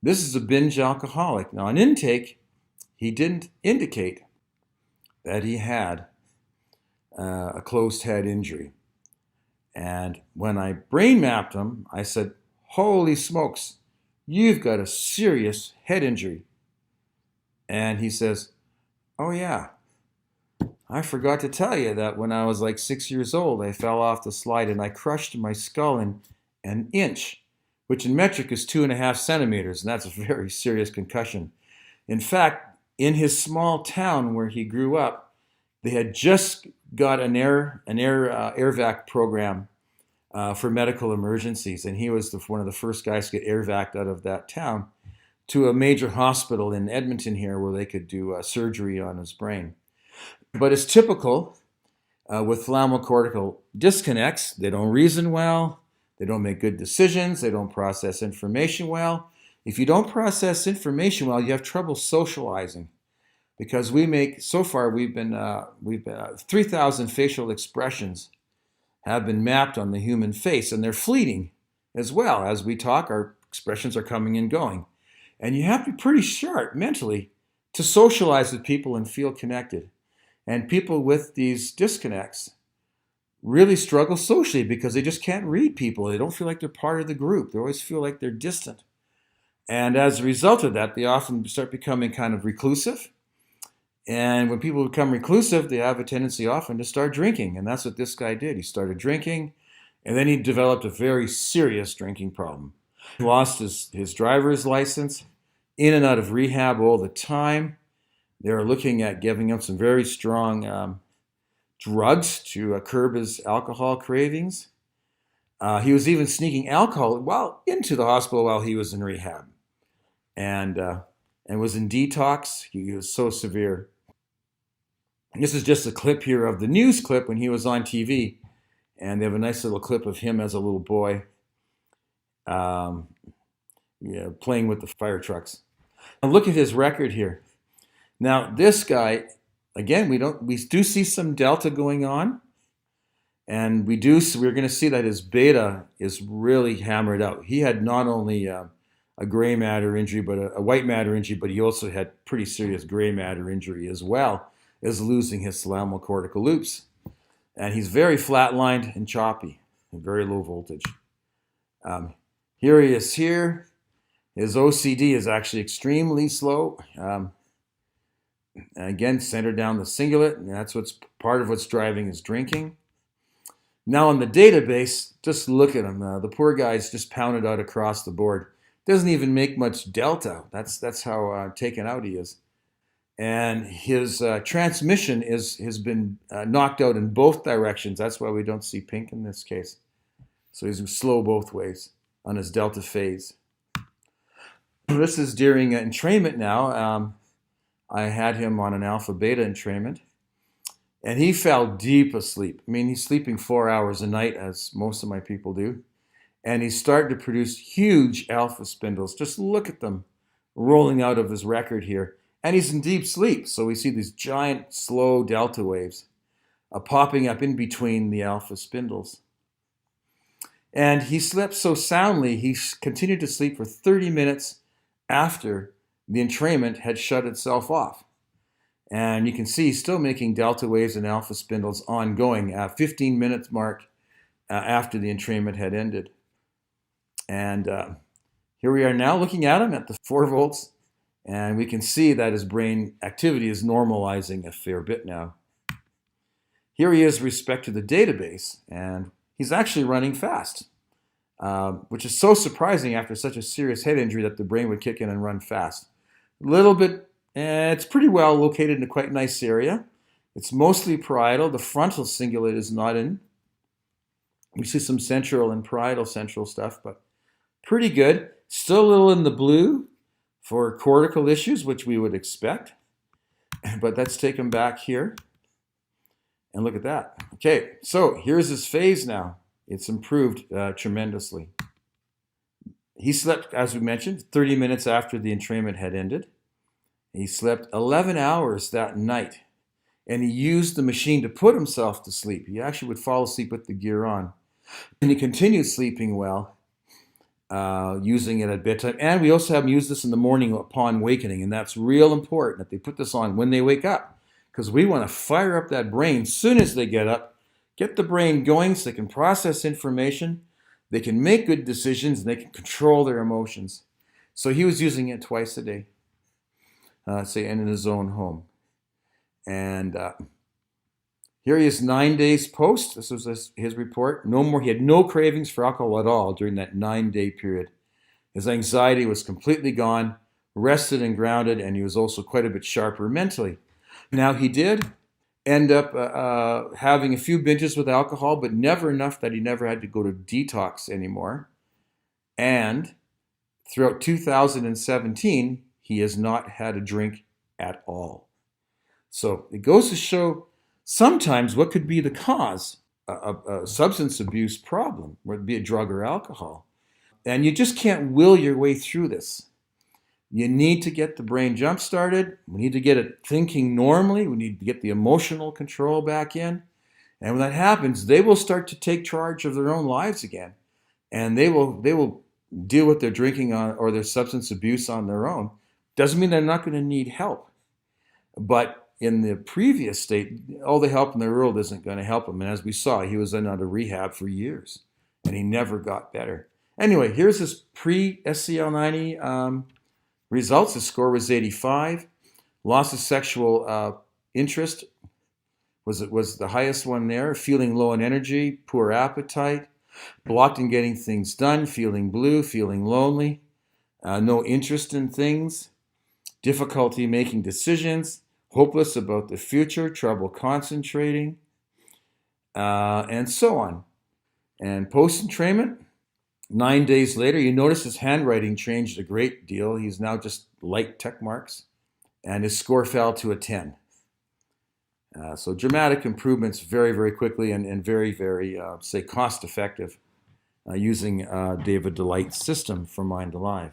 This is a binge alcoholic. Now, on intake, he didn't indicate that he had a closed head injury. And when I brain mapped him, I said, holy smokes, you've got a serious head injury. And he says, oh yeah, I forgot to tell you that when I was like 6 years old, I fell off the slide and I crushed my skull in an inch, which in metric is 2.5 centimeters, and that's a very serious concussion. In fact, in his small town where he grew up, they had just got an air vac program for medical emergencies, and he was one of the first guys to get air vac'd out of that town to a major hospital in Edmonton here where they could do surgery on his brain. But it's typical with thalamocortical disconnects. They don't reason well, they don't make good decisions, they don't process information well. If you don't process information well, you have trouble socializing. Because so far we've been 3,000 facial expressions have been mapped on the human face, and they're fleeting as well. As we talk, our expressions are coming and going. And you have to be pretty sharp mentally to socialize with people and feel connected. And people with these disconnects really struggle socially because they just can't read people. They don't feel like they're part of the group. They always feel like they're distant. And as a result of that, they often start becoming kind of reclusive. And when people become reclusive, they have a tendency often to start drinking. And that's what this guy did. He started drinking, and then he developed a very serious drinking problem. He lost his driver's license, in and out of rehab all the time. They were looking at giving him some very strong drugs to curb his alcohol cravings. He was even sneaking alcohol into the hospital while he was in rehab, and was in detox. He was so severe. This is just a clip here of the news clip when he was on TV, and they have a nice little clip of him as a little boy playing with the fire trucks. And look at his record here. Now, this guy, again, we do see some delta going on, and we're going to see that his beta is really hammered out. He had not only a gray matter injury, but a white matter injury, but he also had pretty serious gray matter injury as well as losing his thalamocortical loops. And he's very flatlined and choppy and very low voltage. Here he is here. His OCD is actually extremely slow. Again, centered down the cingulate, and that's part of what's driving his drinking. Now on the database, just look at him. The poor guy's just pounded out across the board. Doesn't even make much delta. That's how taken out he is. And his transmission has been knocked out in both directions. That's why we don't see pink in this case. So he's slow both ways on his delta phase. This is during entrainment now. I had him on an alpha-beta entrainment, and he fell deep asleep. I mean, he's sleeping 4 hours a night, as most of my people do, and he's starting to produce huge alpha spindles. Just look at them rolling out of his record here. And he's in deep sleep, so we see these giant, slow delta waves popping up in between the alpha spindles. And he slept so soundly, he continued to sleep for 30 minutes after the entrainment had shut itself off. And you can see he's still making delta waves and alpha spindles ongoing at 15 minutes mark after the entrainment had ended. And here we are now looking at him at the 4 volts, and we can see that his brain activity is normalizing a fair bit now. Here he is with respect to the database, and he's actually running fast, which is so surprising after such a serious head injury that the brain would kick in and run fast. A little bit, it's pretty well located in a quite nice area. It's mostly parietal. The frontal cingulate is not in. We see some central and parietal central stuff, but pretty good. Still a little in the blue for cortical issues, which we would expect. But let's take him back here and look at that. Okay, so here's his phase now. It's improved tremendously. He slept, as we mentioned, 30 minutes after the entrainment had ended. He slept 11 hours that night, and he used the machine to put himself to sleep. He actually would fall asleep with the gear on. And he continued sleeping well. using it at bedtime. And we also have them use this in the morning upon awakening. And that's real important that they put this on when they wake up, because we want to fire up that brain as soon as they get up, get the brain going so they can process information, they can make good decisions, and they can control their emotions. So he was using it twice a day, say, and in his own home. And here he is 9 days post. This was his report. No more. He had no cravings for alcohol at all during that 9-day period. His anxiety was completely gone, rested and grounded, and he was also quite a bit sharper mentally. Now, he did end up having a few binges with alcohol, but never enough that he never had to go to detox anymore. And throughout 2017, he has not had a drink at all. So it goes to show sometimes what could be the cause of a substance abuse problem, whether it be a drug or alcohol. And you just can't will your way through this. You need to get the brain jump started. We need to get it thinking normally. We need to get the emotional control back in. And when that happens, they will start to take charge of their own lives again. And they will deal with their drinking on or their substance abuse on their own. Doesn't mean they're not going to need help. But in the previous state, all the help in the world isn't going to help him. And as we saw, he was in out of rehab for years, and he never got better. Anyway, here's his pre-SCL90 results. His score was 85. Loss of sexual interest was the highest one there. Feeling low in energy, poor appetite, blocked in getting things done, feeling blue, feeling lonely, no interest in things, difficulty making decisions, hopeless about the future, trouble concentrating, and so on. And post-entrainment, 9 days later, you notice his handwriting changed a great deal. He's now just light tick marks, and his score fell to a 10. So dramatic improvements very, very quickly and very, very, say, cost-effective using David Delight's system for Mind Alive.